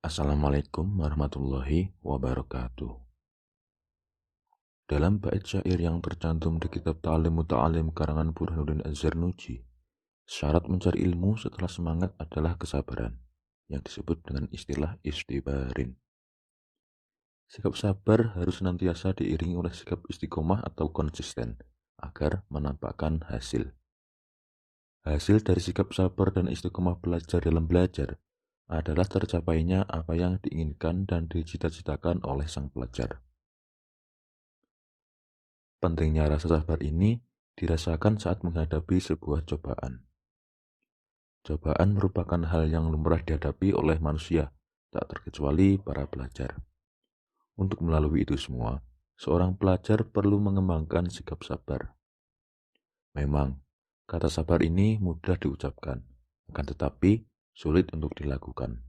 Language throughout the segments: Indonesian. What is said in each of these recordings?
Assalamualaikum warahmatullahi wabarakatuh. Dalam bait syair yang tercantum di kitab Ta'lim Muta'alim karangan Burhanuddin Az-Zarnuji, syarat mencari ilmu setelah semangat adalah kesabaran, yang disebut dengan istilah istibarin. Sikap sabar harus senantiasa diiringi oleh sikap istiqomah atau konsisten, agar menampakkan hasil. Hasil dari sikap sabar dan istiqomah belajar dalam belajar adalah tercapainya apa yang diinginkan dan dicita-citakan oleh sang pelajar. Pentingnya rasa sabar ini dirasakan saat menghadapi sebuah cobaan. Cobaan merupakan hal yang lumrah dihadapi oleh manusia, tak terkecuali para pelajar. Untuk melalui itu semua, seorang pelajar perlu mengembangkan sikap sabar. Memang, kata sabar ini mudah diucapkan, akan tetapi sulit untuk dilakukan.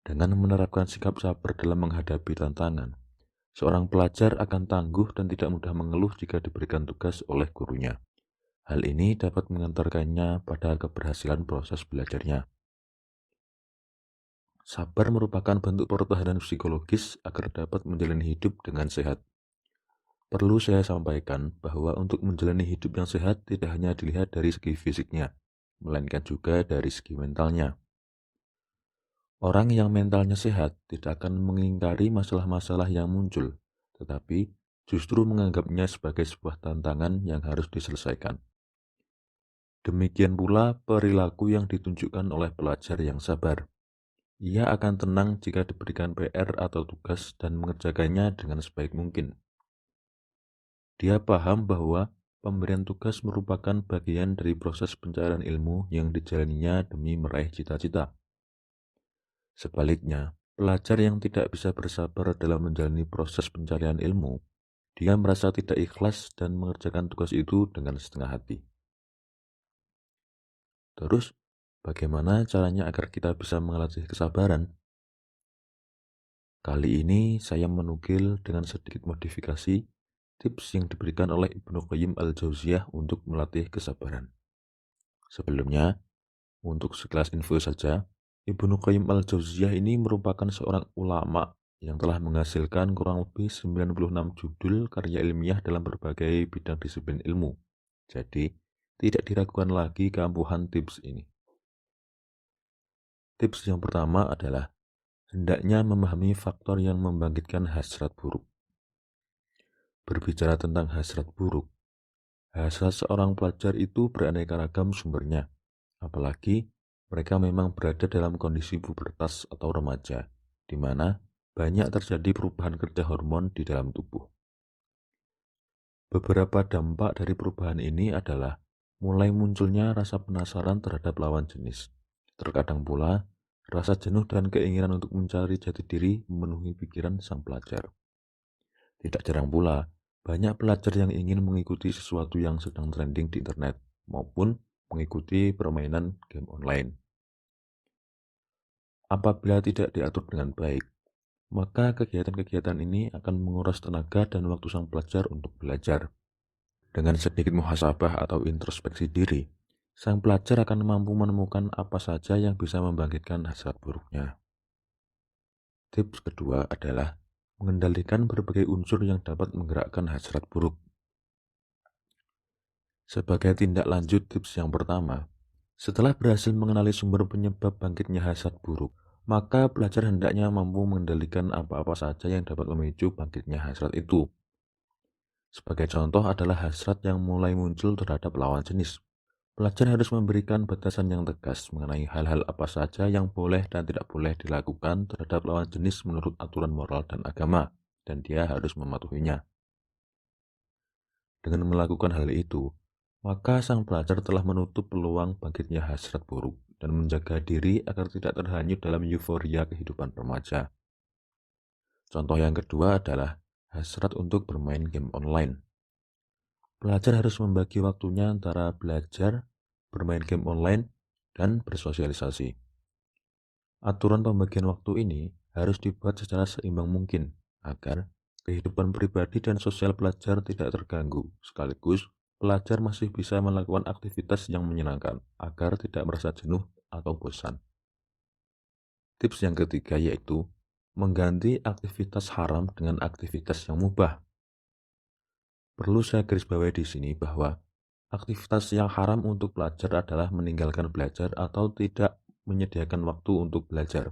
Dengan menerapkan sikap sabar dalam menghadapi tantangan, seorang pelajar akan tangguh dan tidak mudah mengeluh jika diberikan tugas oleh gurunya. Hal ini dapat mengantarkannya pada keberhasilan proses belajarnya. Sabar merupakan bentuk pertahanan psikologis agar dapat menjalani hidup dengan sehat. Perlu saya sampaikan bahwa untuk menjalani hidup yang sehat tidak hanya dilihat dari segi fisiknya, melainkan juga dari segi mentalnya. Orang yang mentalnya sehat tidak akan mengingkari masalah-masalah yang muncul, tetapi justru menganggapnya sebagai sebuah tantangan yang harus diselesaikan. Demikian pula perilaku yang ditunjukkan oleh pelajar yang sabar. Ia akan tenang jika diberikan PR atau tugas dan mengerjakannya dengan sebaik mungkin. Dia paham bahwa pemberian tugas merupakan bagian dari proses pencarian ilmu yang dijalaninya demi meraih cita-cita. Sebaliknya, pelajar yang tidak bisa bersabar dalam menjalani proses pencarian ilmu, dia merasa tidak ikhlas dan mengerjakan tugas itu dengan setengah hati. Terus, bagaimana caranya agar kita bisa melatih kesabaran? Kali ini saya menukil dengan sedikit modifikasi tips yang diberikan oleh Ibnu Qayyim al-Jauziyah untuk melatih kesabaran. Sebelumnya, untuk sekelas info saja, Ibnu Qayyim al-Jauziyah ini merupakan seorang ulama yang telah menghasilkan kurang lebih 96 judul karya ilmiah dalam berbagai bidang disiplin ilmu. Jadi, tidak diragukan lagi keampuhan tips ini. Tips yang pertama adalah hendaknya memahami faktor yang membangkitkan hasrat buruk. Berbicara tentang hasrat buruk, hasrat seorang pelajar itu beraneka ragam sumbernya, apalagi mereka memang berada dalam kondisi pubertas atau remaja, di mana banyak terjadi perubahan kerja hormon di dalam tubuh. Beberapa dampak dari perubahan ini adalah mulai munculnya rasa penasaran terhadap lawan jenis. Terkadang pula, rasa jenuh dan keinginan untuk mencari jati diri memenuhi pikiran sang pelajar. Tidak jarang pula, banyak pelajar yang ingin mengikuti sesuatu yang sedang trending di internet, maupun mengikuti permainan game online. Apabila tidak diatur dengan baik, maka kegiatan-kegiatan ini akan menguras tenaga dan waktu sang pelajar untuk belajar. Dengan sedikit muhasabah atau introspeksi diri, sang pelajar akan mampu menemukan apa saja yang bisa membangkitkan hasrat buruknya. Tips kedua adalah mengendalikan berbagai unsur yang dapat menggerakkan hasrat buruk. Sebagai tindak lanjut tips yang pertama, setelah berhasil mengenali sumber penyebab bangkitnya hasrat buruk, maka pelajar hendaknya mampu mengendalikan apa-apa saja yang dapat memicu bangkitnya hasrat itu. Sebagai contoh adalah hasrat yang mulai muncul terhadap lawan jenis. Pelajar harus memberikan batasan yang tegas mengenai hal-hal apa saja yang boleh dan tidak boleh dilakukan terhadap lawan jenis menurut aturan moral dan agama, dan dia harus mematuhinya. Dengan melakukan hal itu, maka sang pelajar telah menutup peluang bangkitnya hasrat buruk dan menjaga diri agar tidak terhanyut dalam euforia kehidupan remaja. Contoh yang kedua adalah hasrat untuk bermain game online. Pelajar harus membagi waktunya antara belajar, bermain game online, dan bersosialisasi. Aturan pembagian waktu ini harus dibuat secara seimbang mungkin agar kehidupan pribadi dan sosial pelajar tidak terganggu, sekaligus pelajar masih bisa melakukan aktivitas yang menyenangkan agar tidak merasa jenuh atau bosan. Tips yang ketiga yaitu mengganti aktivitas haram dengan aktivitas yang mubah. Perlu saya garisbawahi di sini bahwa aktivitas yang haram untuk pelajar adalah meninggalkan belajar atau tidak menyediakan waktu untuk belajar.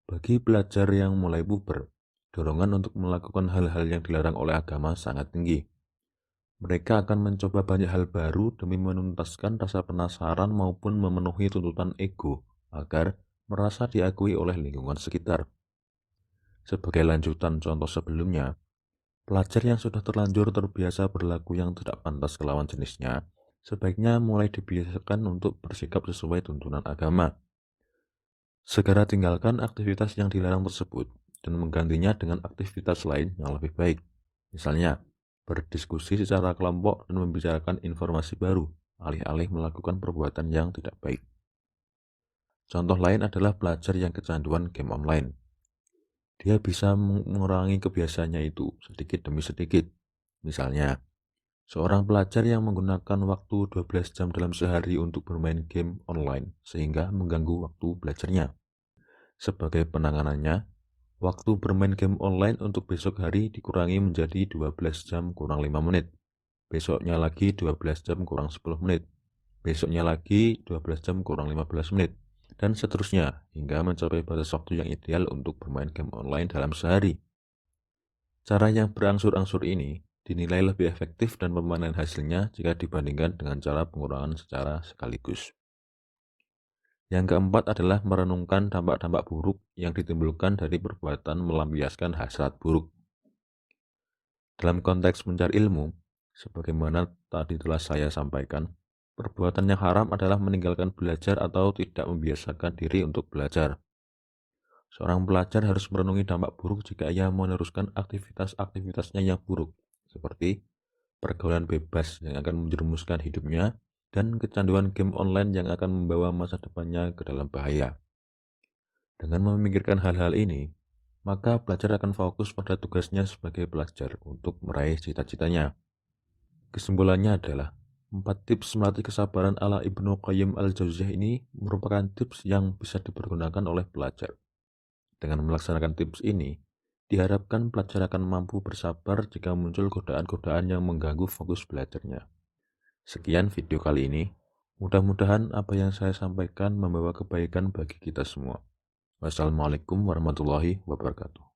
Bagi pelajar yang mulai puber, dorongan untuk melakukan hal-hal yang dilarang oleh agama sangat tinggi. Mereka akan mencoba banyak hal baru demi menuntaskan rasa penasaran maupun memenuhi tuntutan ego agar merasa diakui oleh lingkungan sekitar. Sebagai lanjutan contoh sebelumnya, pelajar yang sudah terlanjur terbiasa berlaku yang tidak pantas ke lawan jenisnya, sebaiknya mulai dibiasakan untuk bersikap sesuai tuntunan agama. Segera tinggalkan aktivitas yang dilarang tersebut dan menggantinya dengan aktivitas lain yang lebih baik. Misalnya, berdiskusi secara kelompok dan membicarakan informasi baru, alih-alih melakukan perbuatan yang tidak baik. Contoh lain adalah pelajar yang kecanduan game online. Dia bisa mengurangi kebiasaannya itu sedikit demi sedikit. Misalnya, seorang pelajar yang menggunakan waktu 12 jam dalam sehari untuk bermain game online sehingga mengganggu waktu belajarnya. Sebagai penanganannya, waktu bermain game online untuk besok hari dikurangi menjadi 12 jam kurang 5 menit. Besoknya lagi 12 jam kurang 10 menit. Besoknya lagi 12 jam kurang 15 menit. Dan seterusnya hingga mencapai batas waktu yang ideal untuk bermain game online dalam sehari. Cara yang berangsur-angsur ini dinilai lebih efektif dan permanen hasilnya jika dibandingkan dengan cara pengurangan secara sekaligus. Yang keempat adalah merenungkan dampak-dampak buruk yang ditimbulkan dari perbuatan melampiaskan hasrat buruk. Dalam konteks mencari ilmu, sebagaimana tadi telah saya sampaikan, perbuatan yang haram adalah meninggalkan belajar atau tidak membiasakan diri untuk belajar. Seorang pelajar harus merenungi dampak buruk jika ia meneruskan aktivitas-aktivitasnya yang buruk, seperti pergaulan bebas yang akan menjerumuskan hidupnya, dan kecanduan game online yang akan membawa masa depannya ke dalam bahaya. Dengan memikirkan hal-hal ini, maka pelajar akan fokus pada tugasnya sebagai pelajar untuk meraih cita-citanya. Kesimpulannya adalah, 4 tips melatih kesabaran ala Ibnu Qayyim al-Jauziyah ini merupakan tips yang bisa dipergunakan oleh pelajar. Dengan melaksanakan tips ini, diharapkan pelajar akan mampu bersabar jika muncul godaan-godaan yang mengganggu fokus belajarnya. Sekian video kali ini. Mudah-mudahan apa yang saya sampaikan membawa kebaikan bagi kita semua. Wassalamualaikum warahmatullahi wabarakatuh.